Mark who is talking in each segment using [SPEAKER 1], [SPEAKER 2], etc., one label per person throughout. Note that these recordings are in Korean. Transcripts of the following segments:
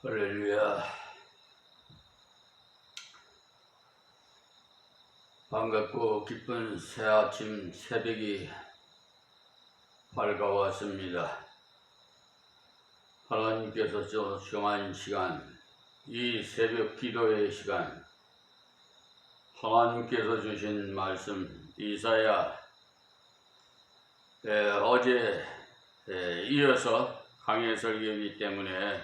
[SPEAKER 1] 할렐루야. 반갑고 기쁜 새아침 새벽이 밝아왔습니다. 하나님께서 정한 시간, 이 새벽 기도의 시간, 하나님께서 주신 말씀 이사야 어제 이어서 강해 설교이기 때문에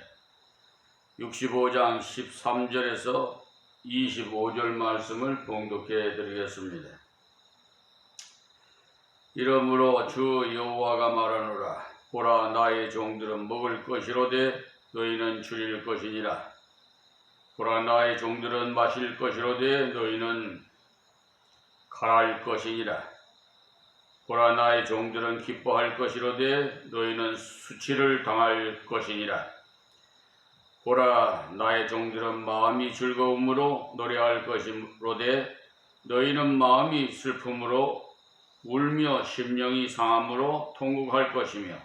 [SPEAKER 1] 65장 13절에서 25절 말씀을 봉독해 드리겠습니다. 이러므로 주 여호와가 말하노라. 보라, 나의 종들은 먹을 것이로되 너희는 줄일 것이니라. 보라, 나의 종들은 마실 것이로되 너희는 갈할 것이니라. 보라, 나의 종들은 기뻐할 것이로되 너희는 수치를 당할 것이니라. 보라, 나의 종들은 마음이 즐거움으로 노래할 것이로되 너희는 마음이 슬픔으로 울며 심령이 상함으로 통곡할 것이며,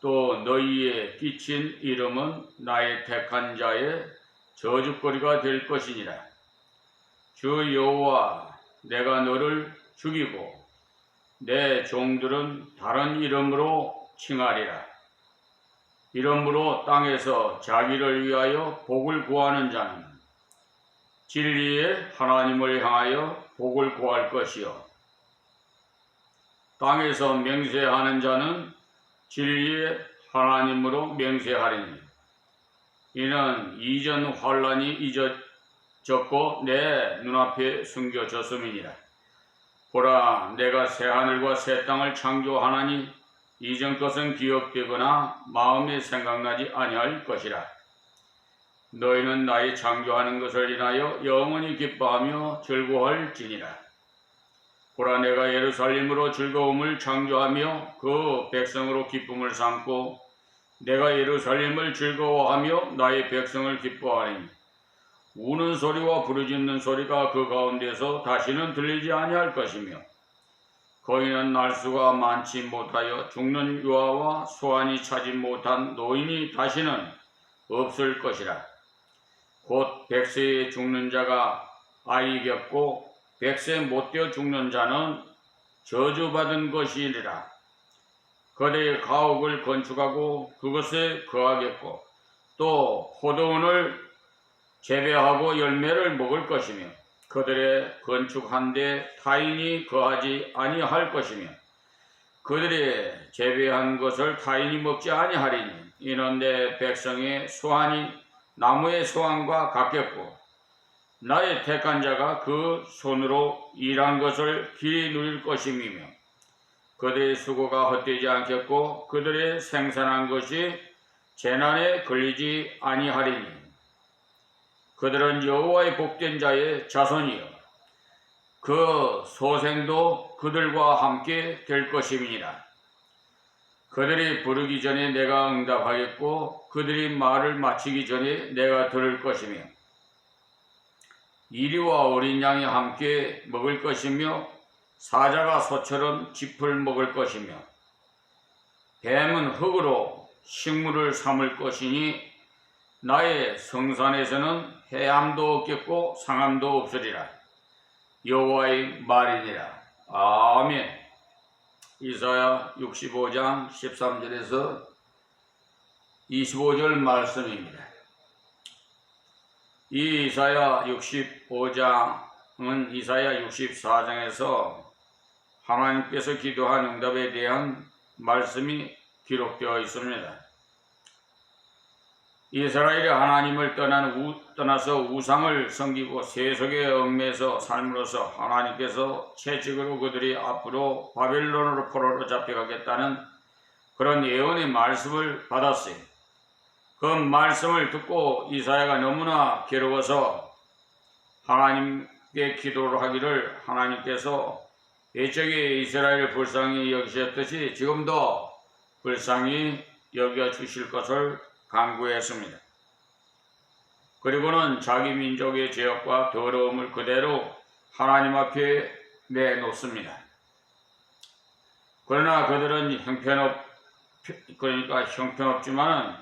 [SPEAKER 1] 또 너희의 끼친 이름은 나의 택한 자의 저주거리가 될 것이니라. 주 여호와, 내가 너를 죽이고 내 종들은 다른 이름으로 칭하리라. 이러므로 땅에서 자기를 위하여 복을 구하는 자는 진리의 하나님을 향하여 복을 구할 것이요, 땅에서 맹세하는 자는 진리의 하나님으로 맹세하리니, 이는 이전 환난이 잊어졌고 내 눈앞에 숨겨졌음이니라. 보라, 내가 새하늘과 새 땅을 창조하나니 이전 것은 기억되거나 마음에 생각나지 아니할 것이라. 너희는 나의 창조하는 것을 인하여 영원히 기뻐하며 즐거워할지니라. 보라, 내가 예루살렘으로 즐거움을 창조하며 그 백성으로 기쁨을 삼고 내가 예루살렘을 즐거워하며 나의 백성을 기뻐하리니, 우는 소리와 부르짖는 소리가 그 가운데서 다시는 들리지 아니할 것이며, 거인은 날 수가 많지 못하여 죽는 유아와 소환이 차지 못한 노인이 다시는 없을 것이라. 곧 100세에 죽는 자가 아이 겪고 100세 못 되어 죽는 자는 저주받은 것이니라. 거대의 가옥을 건축하고 그것에 거하겠고, 또 포도원을 재배하고 열매를 먹을 것이며, 그들의 건축한 데 타인이 거하지 아니할 것이며, 그들의 재배한 것을 타인이 먹지 아니하리니, 이는 내 백성의 소환이 나무의 소환과 같겠고 나의 택한 자가 그 손으로 일한 것을 길이 누릴 것임이며, 그들의 수고가 헛되지 않겠고 그들의 생산한 것이 재난에 걸리지 아니하리니, 그들은 여호와의 복된 자의 자손이요 그 소생도 그들과 함께 될 것임이니라. 그들이 부르기 전에 내가 응답하겠고 그들이 말을 마치기 전에 내가 들을 것이며, 이리와 어린 양이 함께 먹을 것이며 사자가 소처럼 짚을 먹을 것이며, 뱀은 흙으로 식물을 삼을 것이니 나의 성산에서는 해함도 없겠고 상함도 없으리라. 여호와의 말이니라. 아멘. 이사야 65장 13절에서 25절 말씀입니다. 이 이사야 65장은 이사야 64장에서 하나님께서 기도한 응답에 대한 말씀이 기록되어 있습니다. 이스라엘이 하나님을 떠나서 우상을 섬기고 세속에 얽매여서 삶으로써 하나님께서 채찍으로 그들이 앞으로 바벨론으로 포로로 잡혀가겠다는 그런 예언의 말씀을 받았어요. 그 말씀을 듣고 이사야가 너무나 괴로워서 하나님께 기도를 하기를, 하나님께서 옛적에 이스라엘을 불쌍히 여기셨듯이 지금도 불쌍히 여겨주실 것을 간구했습니다. 그리고는 자기 민족의 죄악과 더러움을 그대로 하나님 앞에 내놓습니다. 그러나 그들은 형편없지만은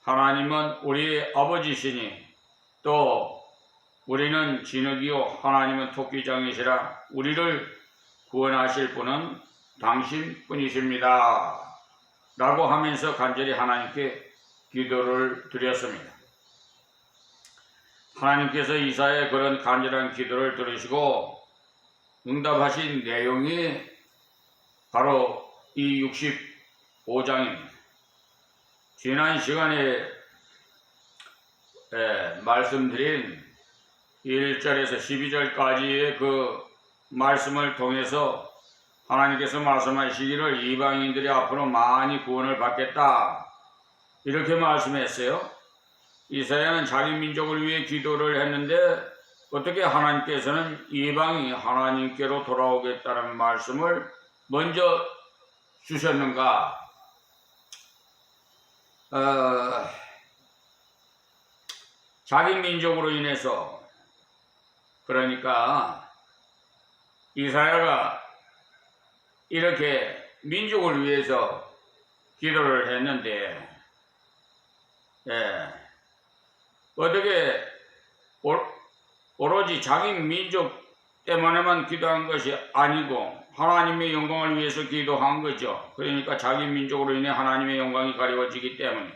[SPEAKER 1] 하나님은 우리의 아버지시니 또 우리는 진흙이요 하나님은 토끼장이시라 우리를 구원하실 분은 당신뿐이십니다. 라고 하면서 간절히 하나님께 기도를 드렸습니다. 하나님께서 이사야의 그런 간절한 기도를 들으시고 응답하신 내용이 바로 이 65장입니다. 지난 시간에 말씀드린 1절에서 12절까지의 그 말씀을 통해서 하나님께서 말씀하시기를 이방인들이 앞으로 많이 구원을 받겠다 이렇게 말씀했어요. 이사야는 자기 민족을 위해 기도를 했는데 어떻게 하나님께서는 이방이 하나님께로 돌아오겠다는 말씀을 먼저 주셨는가? 자기 민족으로 인해서 그러니까 이사야가 이렇게 민족을 위해서 기도를 했는데 어떻게 오로지 자기 민족 때문에만 기도한 것이 아니고 하나님의 영광을 위해서 기도한 거죠. 그러니까 자기 민족으로 인해 하나님의 영광이 가려워지기 때문에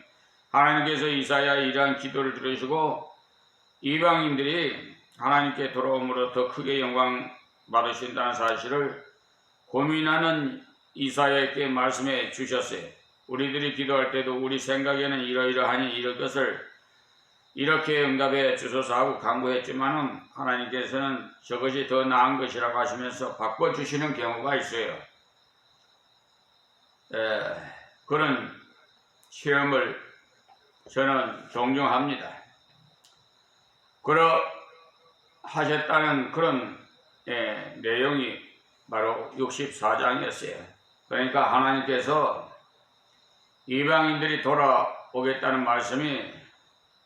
[SPEAKER 1] 하나님께서 이사야의 이러한 기도를 들으시고 이방인들이 하나님께 돌아옴으로 더 크게 영광 받으신다는 사실을 고민하는 이사야에게 말씀해 주셨어요. 우리들이 기도할 때도 우리 생각에는 이러이러하니 이럴 것을 이렇게 응답해 주소서 하고 간구했지만은 하나님께서는 저것이 더 나은 것이라고 하시면서 바꿔주시는 경우가 있어요. 그런 체험을 저는 종종 합니다. 하셨다는 그런 내용이 바로 64장이었어요. 그러니까 하나님께서 이방인들이 돌아오겠다는 말씀이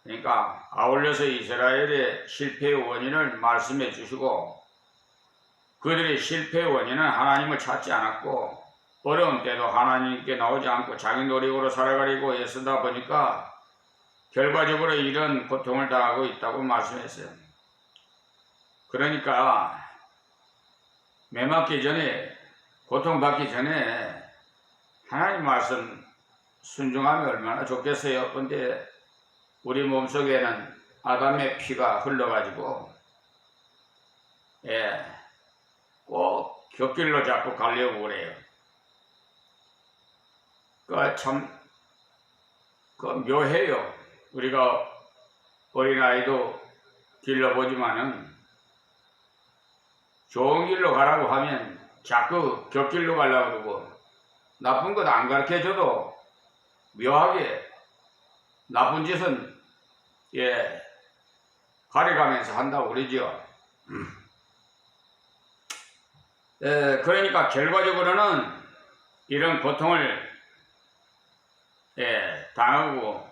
[SPEAKER 1] 그러니까 아울러서 이스라엘의 실패의 원인을 말씀해 주시고 그들의 실패의 원인은 하나님을 찾지 않았고 어려운 때도 하나님께 나오지 않고 자기 노력으로 살아가려고 애쓰다 보니까 결과적으로 이런 고통을 당하고 있다고 말씀했어요. 그러니까 매맞기 전에 고통받기 전에 하나님 말씀 순종하면 얼마나 좋겠어요. 근데 우리 몸속에는 아담의 피가 흘러가지고 꼭 곁길로 자꾸 가려고 그래요. 그 묘해요. 우리가 어린아이도 길러보지만은 좋은 길로 가라고 하면 자꾸 곁길로 가려고 그러고 나쁜 것 안 가르쳐줘도 묘하게 나쁜 짓은 가려가면서 한다고 그러죠. 그러니까 결과적으로는 이런 고통을 당하고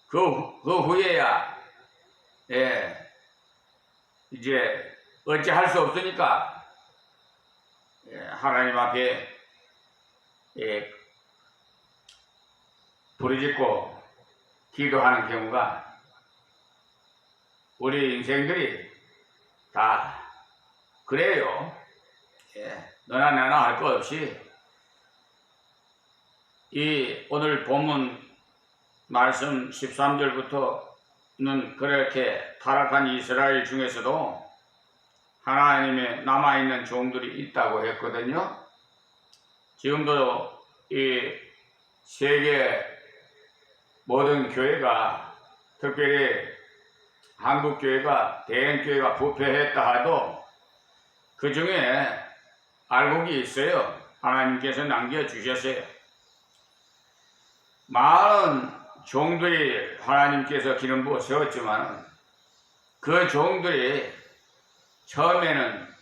[SPEAKER 1] 그 후에야 이제 어찌할 수 없으니까 하나님 앞에 부르짖고 기도하는 경우가 우리 인생들이 다 그래요. 너나 나나 할 것 없이 이 오늘 본문 말씀 13절부터는 그렇게 타락한 이스라엘 중에서도 하나님의 남아있는 종들이 있다고 했거든요. 지금도 이 세계 모든 교회가 특별히 한국교회가 대형교회가 부패했다 하도 그 중에 알곡이 있어요. 하나님께서 남겨주셨어요. 많은 종들이 하나님께서 기름 부어 세웠지만 그 종들이 처음에는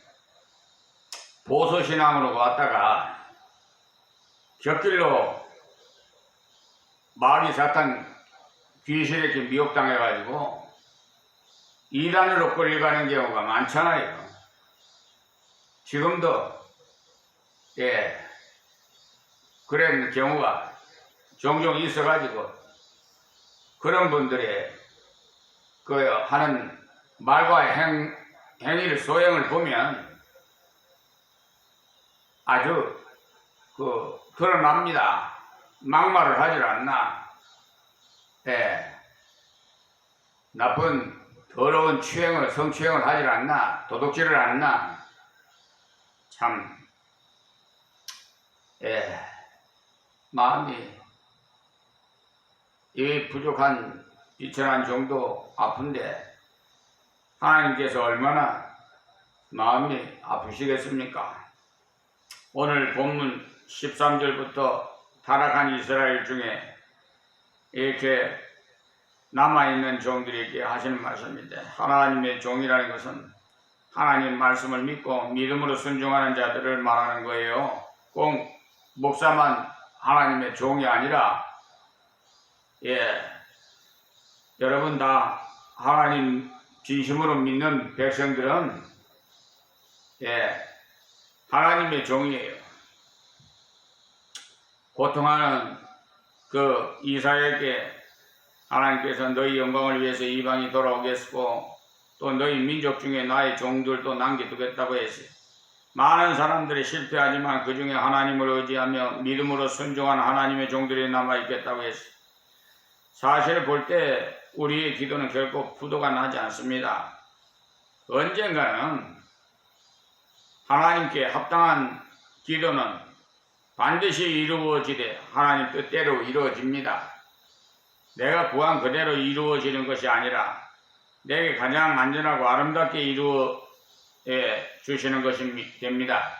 [SPEAKER 1] 보수신앙으로 왔다가 곁길로 마귀 사탄 귀신에게 미혹당해가지고 이단으로 끌려가는 경우가 많잖아요. 지금도 예, 그런 경우가 종종 있어가지고 그런 분들의 그 하는 말과 행위를 소행을 보면 아주 드러납니다. 막말을 하질 않나. 예, 나쁜 더러운 성추행을 하질 않나. 도둑질을 않나. 참, 예, 마음이 이 부족한 비천한 정도 아픈데 하나님께서 얼마나 마음이 아프시겠습니까? 오늘 본문 13절부터 타락한 이스라엘 중에 이렇게 남아있는 종들에게 하시는 말씀인데, 하나님의 종이라는 것은 하나님 말씀을 믿고 믿음으로 순종하는 자들을 말하는 거예요. 꼭 목사만 하나님의 종이 아니라, 예, 여러분 다 하나님 진심으로 믿는 백성들은, 예, 하나님의 종이에요. 고통하는 그 이사야에게 하나님께서 너희 영광을 위해서 이방이 돌아오겠고 또 너희 민족 중에 나의 종들도 남겨두겠다고 했어요. 많은 사람들이 실패하지만 그 중에 하나님을 의지하며 믿음으로 순종한 하나님의 종들이 남아있겠다고 했어요. 사실 볼 때 우리의 기도는 결코 부도가 나지 않습니다. 언젠가는 하나님께 합당한 기도는 반드시 이루어지되 하나님 뜻대로 이루어집니다. 내가 구한 그대로 이루어지는 것이 아니라 내게 가장 안전하고 아름답게 이루어 주시는 것이 됩니다.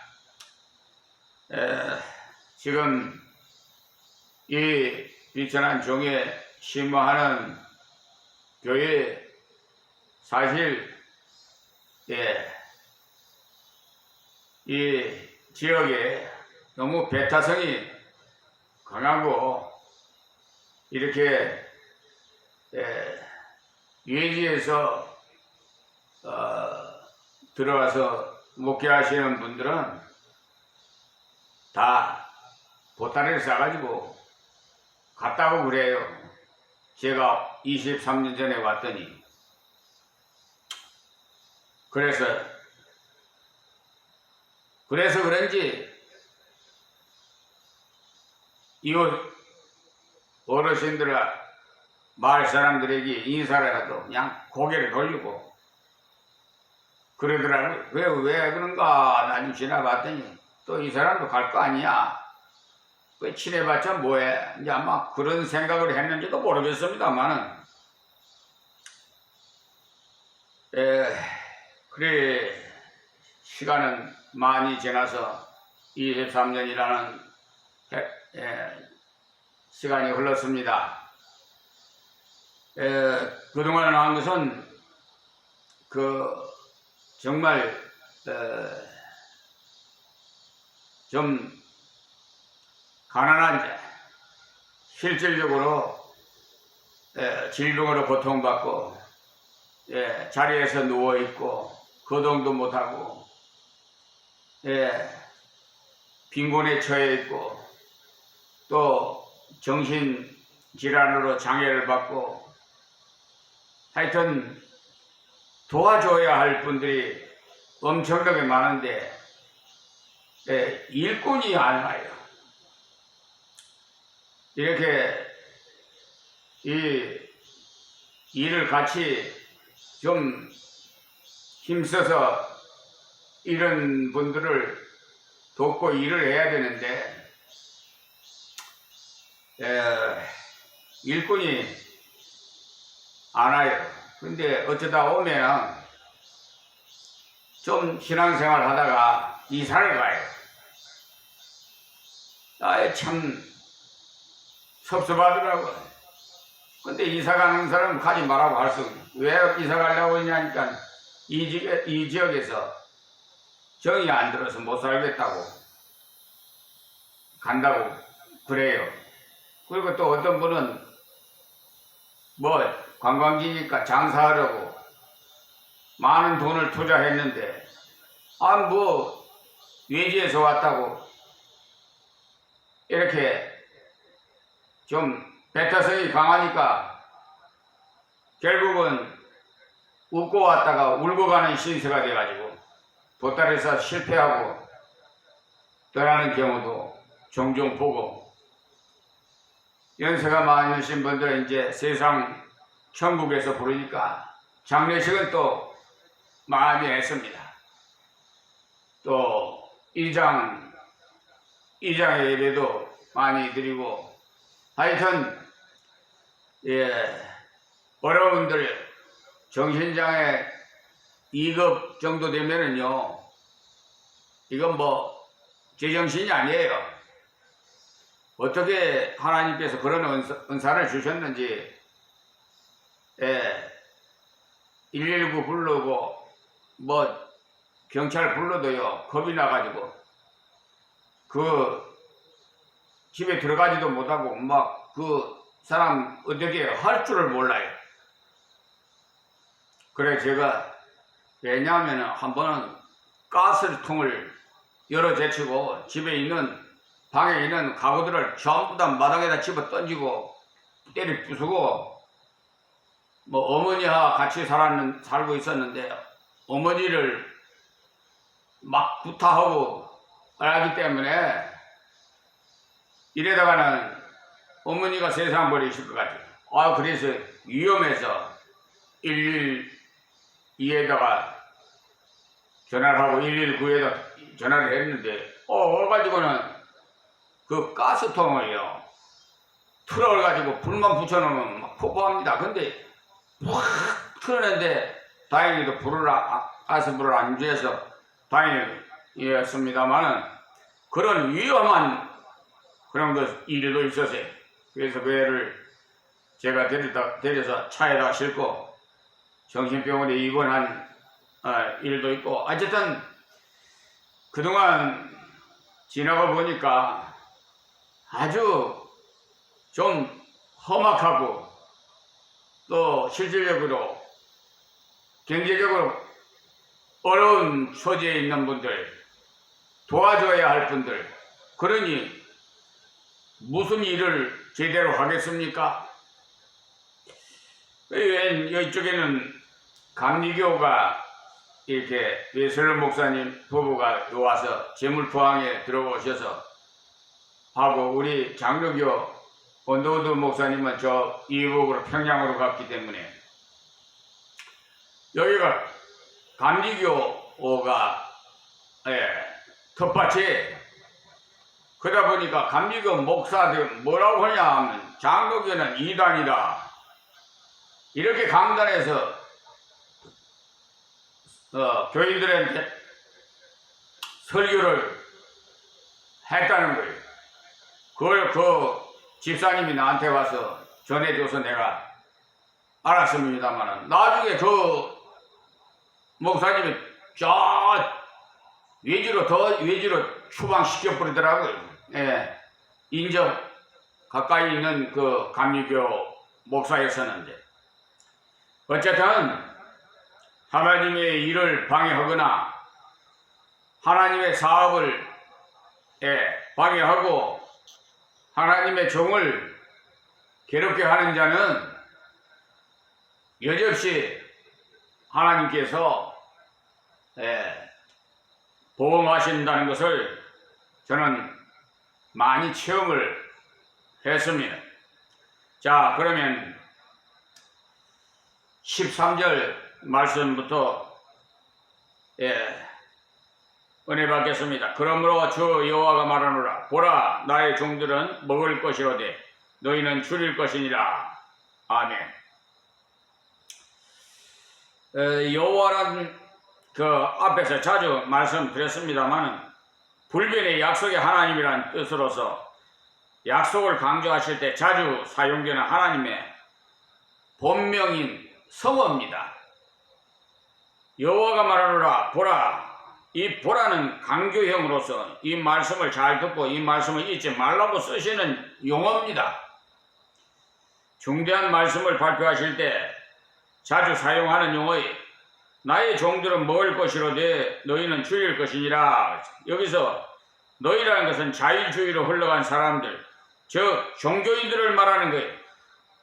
[SPEAKER 1] 지금 이 비천한 종에 심어하는 교회 사실 이 지역에 너무 배타성이 강하고 이렇게 외지에서 들어와서 목회하시는 분들은 다 보따리를 싸가지고 갔다고 그래요. 제가 23년 전에 왔더니. 그래서 그런지 이웃 어르신들 마을 사람들에게 인사를 해도 그냥 고개를 돌리고 그러더라고요. 왜 그런가 나 좀 지나봤더니 또 이 사람도 갈 거 아니야. 왜 친해봤자 뭐해. 이제 아마 그런 생각을 했는지도 모르겠습니다만은 그래 시간은 많이 지나서 23년이라는 시간이 흘렀습니다. 그동안 한 것은 정말 좀 가난한 자, 실질적으로 질병으로 고통받고 자리에서 누워있고 거동도 못하고 빈곤에 처해 있고 또 정신질환으로 장애를 받고 하여튼 도와줘야 할 분들이 엄청나게 많은데 일꾼이 안 와요. 이렇게 이 일을 같이 좀 힘써서 이런 분들을 돕고 일을 해야 되는데 일꾼이 안 와요. 근데 어쩌다 오면 좀 신앙생활 하다가 이사를 가요. 참 섭섭하더라고요. 근데 이사 가는 사람은 가지 말라고 할 수 없어요. 왜 이사 가려고 했냐니까 이 지역에서 정이 안 들어서 못 살겠다고 간다고 그래요. 그리고 또 어떤 분은 뭐 관광지니까 장사하려고 많은 돈을 투자했는데 뭐 외지에서 왔다고 이렇게 좀 배타성이 강하니까 결국은 웃고 왔다가 울고 가는 신세가 돼가지고 보따리에서 실패하고 떠나는 경우도 종종 보고, 연세가 많으신 분들은 이제 세상 천국에서 부르니까 장례식은 또 많이 했습니다. 또 이장의 예배도 많이 드리고, 하여튼 어려운 분들 정신장애 2급 정도 되면은요, 이건 뭐 제정신이 아니에요. 어떻게 하나님께서 그런 은사를 주셨는지, 119 부르고 뭐 경찰 불러도요 겁이 나가지고 그 집에 들어가지도 못하고 막 그 사람 어떻게 할 줄을 몰라요. 그래 제가, 왜냐하면 한 번은 가스통을 열어 제치고 집에 있는 방에 있는 가구들을 전부 다 마당에다 집어 던지고 때려 부수고, 뭐 어머니와 같이 살고 있었는데 어머니를 막 구타하고 하기 때문에, 이래다가는 어머니가 세상 버리실 것 같아요. 그래서 위험해서 112에다가 전화를 하고 119에다 전화를 했는데, 와가지고는 그 가스통을요 틀어가지고 불만 붙여놓으면 막 폭포합니다. 근데 확 틀었는데 다행히도 가스불을 안 주해서 다행이었습니다만은, 그런 위험한 그런 일도 있었어요. 그래서 그 애를 제가 데려서 차에다 싣고 정신병원에 입원한 일도 있고, 어쨌든 그동안 지나가 보니까 아주 좀 험악하고 또 실질적으로 경제적으로 어려운 처지에 있는 분들, 도와줘야 할 분들, 그러니 무슨 일을 제대로 하겠습니까? 이쪽에는 감리교가 이렇게 외설로 목사님 부부가 와서 재물포항에 들어오셔서 하고, 우리 장로교 원도우드 목사님은 저 이북으로 평양으로 갔기 때문에, 여기가 감리교가 텃밭이, 그러다 보니까 감리교 목사들 뭐라고 하냐 하면 장로교는 이단이다 이렇게 강단해서 교인들한테 설교를 했다는 거예요. 그걸 그 집사님이 나한테 와서 전해줘서 내가 알았습니다만, 나중에 그 목사님이 저 외지로 추방시켜버리더라고요. 인접 가까이 있는 그 감리교 목사였었는데, 어쨌든 하나님의 일을 방해하거나 하나님의 사업을 방해하고 하나님의 종을 괴롭게 하는 자는 여지없이 하나님께서 보험하신다는 것을 저는 많이 체험을 했습니다. 자, 그러면 13절 말씀부터 은혜 받겠습니다. 그러므로 주 여호와가 말하노라. 보라, 나의 종들은 먹을 것이로되 너희는 줄일 것이니라. 아멘. 여호와란 그 앞에서 자주 말씀드렸습니다만, 불변의 약속의 하나님이라는 뜻으로서 약속을 강조하실 때 자주 사용되는 하나님의 본명인 성어입니다. 여호와가 말하노라. 보라. 이 보라는 강조형으로서 이 말씀을 잘 듣고 이 말씀을 잊지 말라고 쓰시는 용어입니다. 중대한 말씀을 발표하실 때 자주 사용하는 용어에 나의 종들은 먹을 것이로되 너희는 줄일 것이니라. 여기서 너희라는 것은 자율주의로 흘러간 사람들, 즉 종교인들을 말하는 거예요.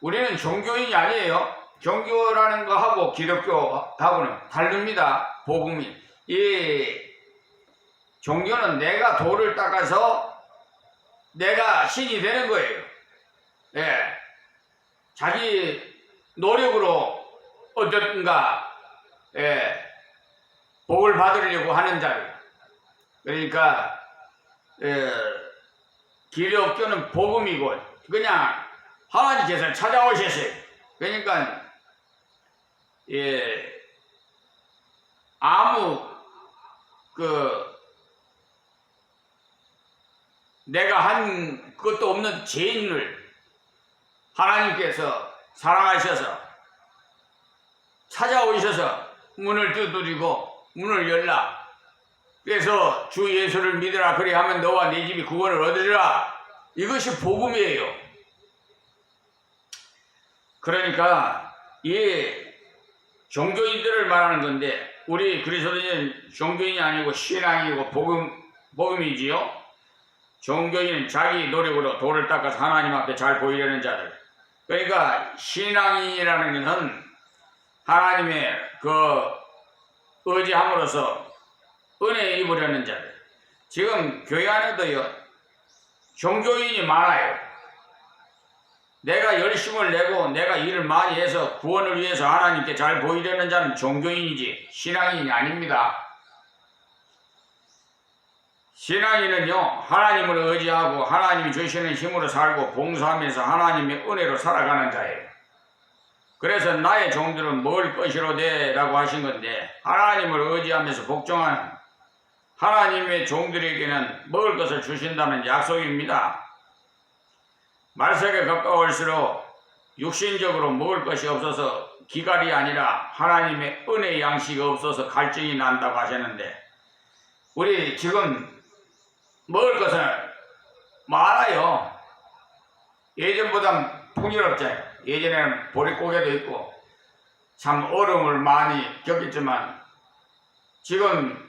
[SPEAKER 1] 우리는 종교인이 아니에요. 종교라는 거하고 기독교하고는 다릅니다. 복음이. 이 종교는 내가 돌을 닦아서 내가 신이 되는 거예요. 예. 자기 노력으로 어떤가 복을 받으려고 하는 자들. 그러니까 기독교는 복음이고 그냥 하나님께서 찾아오셨어요. 그러니까 아무 내가 한 것도 없는 죄인을 하나님께서 사랑하셔서 찾아오셔서 문을 두드리고 문을 열라. 그래서 주 예수를 믿으라. 그래 하면 너와 네 집이 구원을 얻으리라. 이것이 복음이에요. 그러니까 이 종교인들을 말하는 건데 우리 그리스도인은 종교인이 아니고 신앙이고 복음이지요. 종교인은 자기 노력으로 돌을 닦아서 하나님 앞에 잘 보이려는 자들. 그러니까 신앙인이라는 것은 하나님의 의지함으로써 은혜 입으려는 자들. 지금 교회 안에도요 종교인이 많아요. 내가 열심을 내고 내가 일을 많이 해서 구원을 위해서 하나님께 잘 보이려는 자는 종교인이지 신앙인이 아닙니다. 신앙인은요 하나님을 의지하고 하나님이 주시는 힘으로 살고 봉사하면서 하나님의 은혜로 살아가는 자예요. 그래서 나의 종들은 먹을 것이로되 라고 하신 건데 하나님을 의지하면서 복종하는 하나님의 종들에게는 먹을 것을 주신다는 약속입니다. 말세가 가까울수록 육신적으로 먹을 것이 없어서 기갈이 아니라 하나님의 은혜의 양식이 없어서 갈증이 난다고 하셨는데 우리 지금 먹을 것은 많아요. 예전보다 풍요롭잖아요. 예전에는 보릿고개도 있고 참 어려움을 많이 겪었지만 지금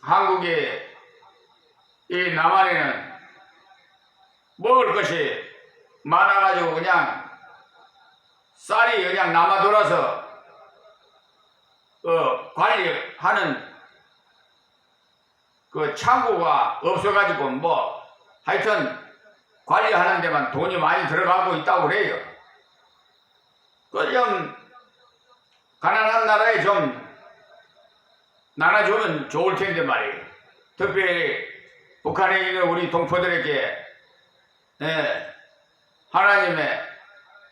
[SPEAKER 1] 한국의 이 남한에는 먹을 것이 많아가지고 그냥 쌀이 그냥 남아 돌아서 관리하는 그 창고가 없어가지고 뭐 하여튼 관리하는 데만 돈이 많이 들어가고 있다고 그래요. 그 좀 가난한 나라에 좀 나눠주면 좋을 텐데 말이에요. 특별히 북한에 있는 우리 동포들에게 하나님의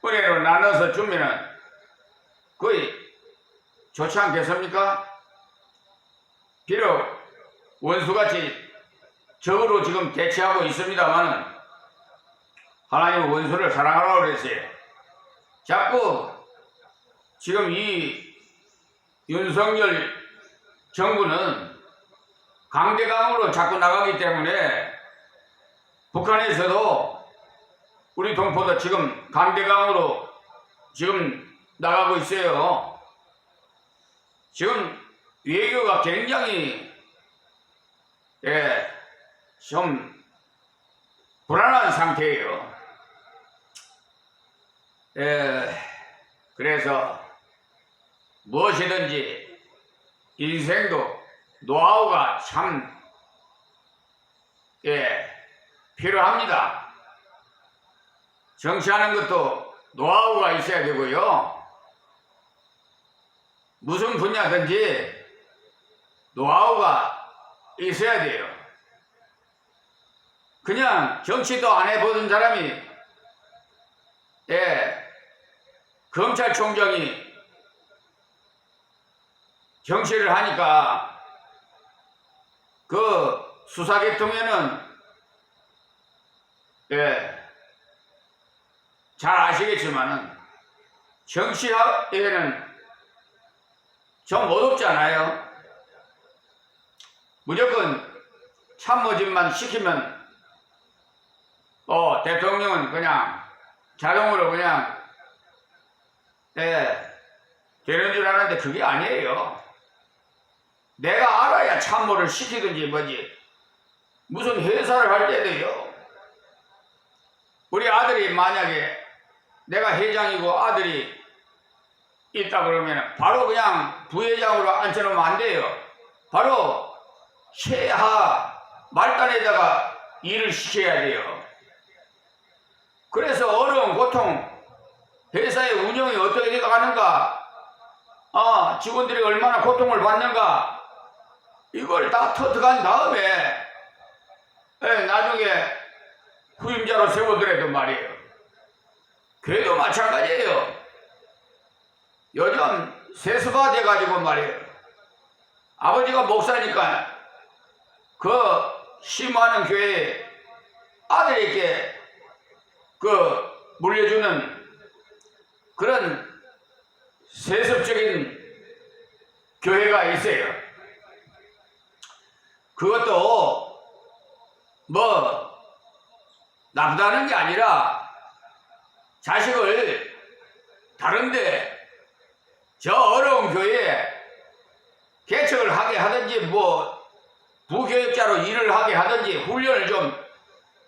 [SPEAKER 1] 은혜로 나눠서 주면은 거의 좋지 않겠습니까? 비록 원수같이 적으로 지금 대치하고 있습니다만 하나님은 원수를 사랑하라고 그랬어요. 자꾸 지금 이 윤석열 정부는 강대강으로 자꾸 나가기 때문에 북한에서도 우리 동포도 지금 강대강으로 지금 나가고 있어요. 지금 외교가 굉장히 좀 불안한 상태예요. 그래서 무엇이든지 인생도 노하우가 참 필요합니다. 정치하는 것도 노하우가 있어야 되고요. 무슨 분야든지 노하우가 있어야 돼요. 그냥 정치도 안 해보던 사람이 검찰총장이 정치를 하니까 그 수사계통에는 잘 아시겠지만은 정치에는 좀 어렵잖아요. 무조건 참모진만 시키면 대통령은 그냥 자동으로 그냥 되는 줄 아는데 그게 아니에요. 내가 알아야 참모를 시키든지 뭐지. 무슨 회사를 할 때도요, 우리 아들이 만약에 내가 회장이고 아들이 있다 그러면 바로 그냥 부회장으로 앉혀놓으면 안 돼요. 바로 최하 말단에다가 일을 시켜야 돼요. 그래서 어려운 고통, 회사의 운영이 어떻게 되어가는가, 직원들이 얼마나 고통을 받는가, 이걸 다 터득한 다음에 나중에 후임자로 세우더라도 말이에요. 교회도 마찬가지예요. 요즘 세수가 돼가지고 말이에요. 아버지가 목사니까 그 심호하는 교회에 아들에게 물려주는 그런 세습적인 교회가 있어요. 그것도 나쁘다는 게 아니라 자식을 다른데 저 어려운 교회에 개척을 하게 하든지 부교육자로 일을 하게 하든지 훈련을 좀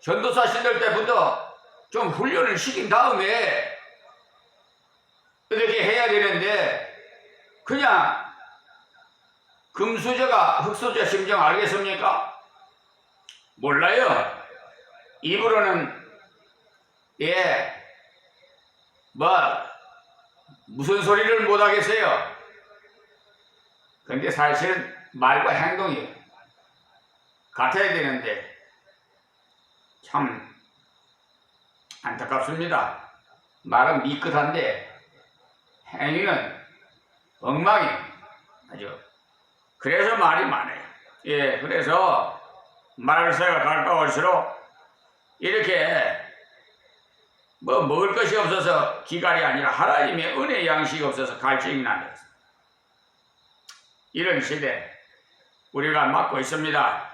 [SPEAKER 1] 전도사 시절 때부터 좀 훈련을 시킨 다음에 이렇게 해야 되는데 그냥 금수저가 흙수저 심정 알겠습니까? 몰라요. 입으로는 무슨 소리를 못 하겠어요. 근데 사실은 말과 행동이 같아야 되는데 참 안타깝습니다. 말은 미끗한데 행위는 엉망이 아주. 그래서 말이 많아요. 그래서 말세가 가까울수록 이렇게 먹을 것이 없어서 기갈이 아니라 하나님의 은혜 양식이 없어서 갈증이 나는 이런 시대 우리가 맞고 있습니다.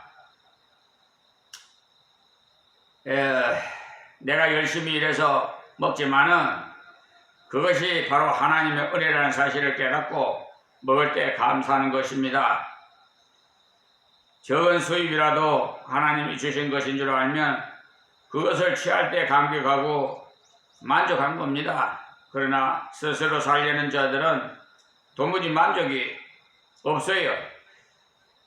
[SPEAKER 1] 내가 열심히 일해서 먹지만은 그것이 바로 하나님의 은혜라는 사실을 깨닫고 먹을 때 감사하는 것입니다. 적은 수입이라도 하나님이 주신 것인 줄 알면 그것을 취할 때 감격하고 만족한 겁니다. 그러나 스스로 살려는 자들은 도무지 만족이 없어요.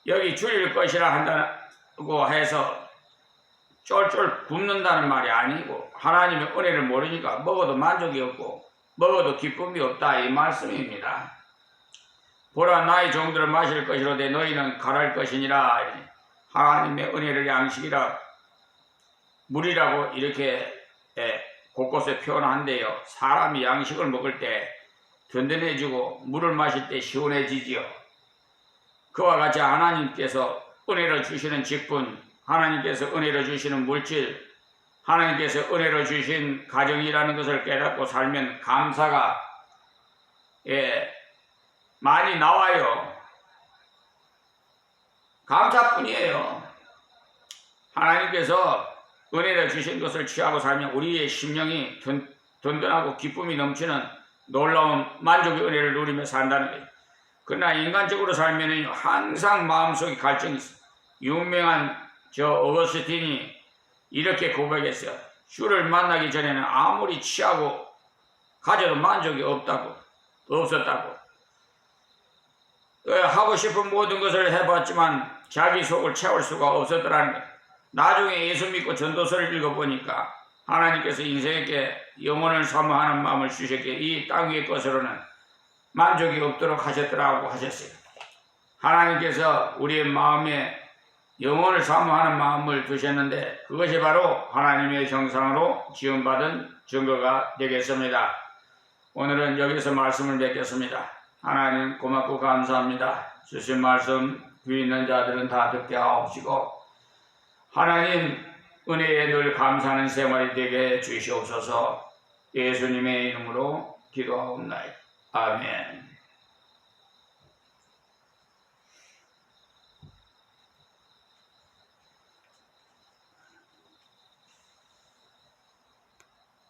[SPEAKER 1] 여기 줄일 것이라 한다고 해서 쫄쫄 굶는다는 말이 아니고 하나님의 은혜를 모르니까 먹어도 만족이 없고 먹어도 기쁨이 없다 이 말씀입니다. 보라 나의 종들을 마실 것이로되 너희는 갈할 것이니라. 하나님의 은혜를 양식이라 물이라고 이렇게 곳곳에 표현한대요. 사람이 양식을 먹을 때 든든해지고 물을 마실 때 시원해지지요. 그와 같이 하나님께서 은혜로 주시는 직분, 하나님께서 은혜로 주시는 물질, 하나님께서 은혜로 주신 가정이라는 것을 깨닫고 살면 감사가 많이 나와요. 감사뿐이에요. 하나님께서 은혜를 주신 것을 취하고 살면 우리의 심령이 든든하고 기쁨이 넘치는 놀라운 만족의 은혜를 누리며 산다는 거예요. 그러나 인간적으로 살면 항상 마음속에 갈증이 있어요. 유명한 어거스틴이 이렇게 고백했어요. 주를 만나기 전에는 아무리 취하고 가져도 만족이 없었다고. 하고 싶은 모든 것을 해봤지만 자기 속을 채울 수가 없었더라는 거예요. 나중에 예수 믿고 전도서를 읽어보니까 하나님께서 인생에게 영혼을 사모하는 마음을 주셨기에 이 땅 위의 것으로는 만족이 없도록 하셨더라고 하셨어요. 하나님께서 우리의 마음에 영혼을 사모하는 마음을 두셨는데 그것이 바로 하나님의 형상으로 지음받은 증거가 되겠습니다. 오늘은 여기서 말씀을 맺겠습니다. 하나님 고맙고 감사합니다. 주신 말씀 귀 있는 자들은 다 듣게 하옵시고 하나님 은혜에 늘 감사하는 생활이 되게 주시옵소서. 예수님의 이름으로 기도하옵나이다. 아멘.